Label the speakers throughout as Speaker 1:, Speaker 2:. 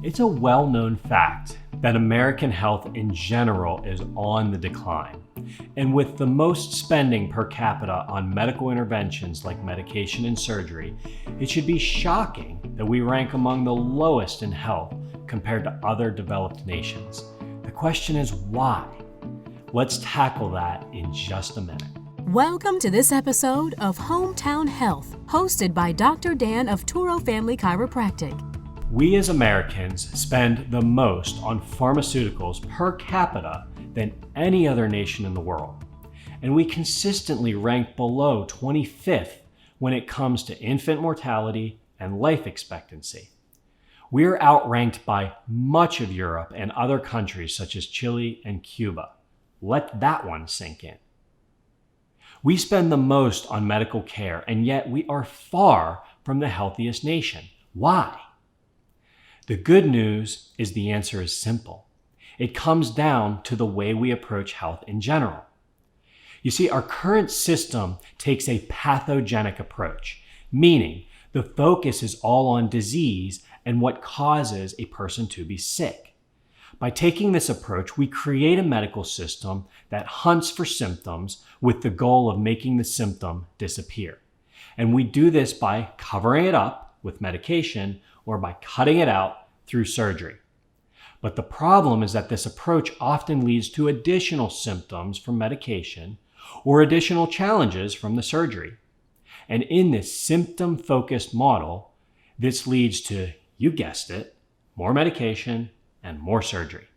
Speaker 1: It's a well-known fact that American health in general is on the decline. And with the most spending per capita on medical interventions like medication and surgery, it should be shocking that we rank among the lowest in health compared to other developed nations. The question is why? Let's tackle that in just a minute.
Speaker 2: Welcome to this episode of Hometown Health, hosted by Dr. Dan of Turo Family Chiropractic.
Speaker 1: We as Americans spend the most on pharmaceuticals per capita than any other nation in the world. And we consistently rank below 25th when it comes to infant mortality and life expectancy. We're outranked by much of Europe and other countries such as Chile and Cuba. Let that one sink in. We spend the most on medical care, and yet we are far from the healthiest nation. Why? The good news is the answer is simple. It comes down to the way we approach health in general. You see, our current system takes a pathogenic approach, meaning the focus is all on disease and what causes a person to be sick. By taking this approach, we create a medical system that hunts for symptoms with the goal of making the symptom disappear. And we do this by covering it up with medication or by cutting it out through surgery. But the problem is that this approach often leads to additional symptoms from medication or additional challenges from the surgery. And in this symptom-focused model, this leads to, you guessed it, more medication and more surgery.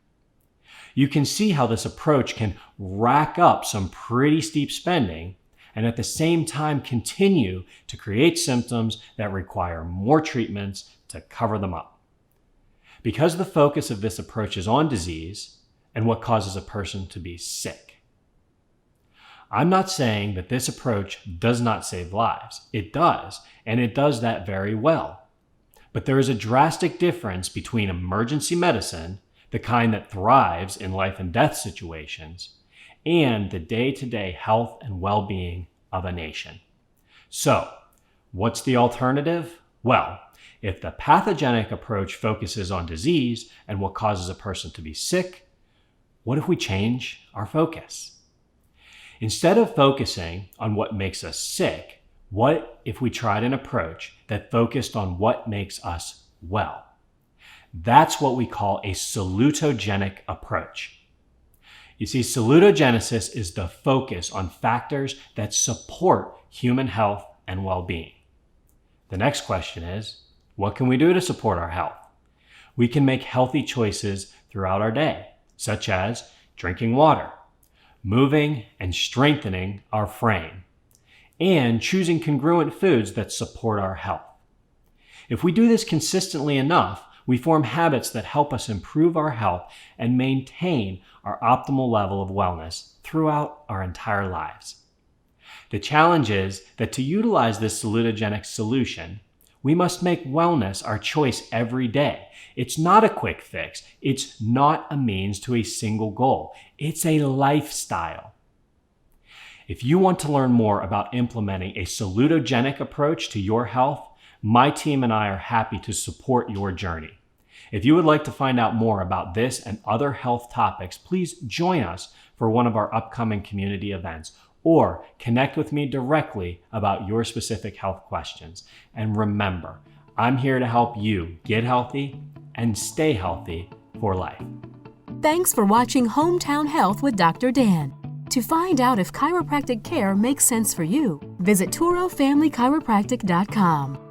Speaker 1: You can see how this approach can rack up some pretty steep spending and at the same time continue to create symptoms that require more treatments to cover them up. Because the focus of this approach is on disease and what causes a person to be sick. I'm not saying that this approach does not save lives. It does, and it does that very well. But there is a drastic difference between emergency medicine, the kind that thrives in life and death situations, and the day-to-day health and well-being of a nation. So, what's the alternative? Well, if the pathogenic approach focuses on disease and what causes a person to be sick, what if we change our focus? Instead of focusing on what makes us sick, what if we tried an approach that focused on what makes us well? That's what we call a salutogenic approach. You see, salutogenesis is the focus on factors that support human health and well-being. The next question is, what can we do to support our health? We can make healthy choices throughout our day, such as drinking water, moving and strengthening our frame, and choosing congruent foods that support our health. If we do this consistently enough, we form habits that help us improve our health and maintain our optimal level of wellness throughout our entire lives. The challenge is that to utilize this salutogenic solution, we must make wellness our choice every day. It's not a quick fix. It's not a means to a single goal. It's a lifestyle. If you want to learn more about implementing a salutogenic approach to your health, my team and I are happy to support your journey. If you would like to find out more about this and other health topics, please join us for one of our upcoming community events or connect with me directly about your specific health questions. And remember, I'm here to help you get healthy and stay healthy for life.
Speaker 2: Thanks for watching Hometown Health with Dr. Dan. To find out if chiropractic care makes sense for you, visit TuroFamilyChiropractic.com.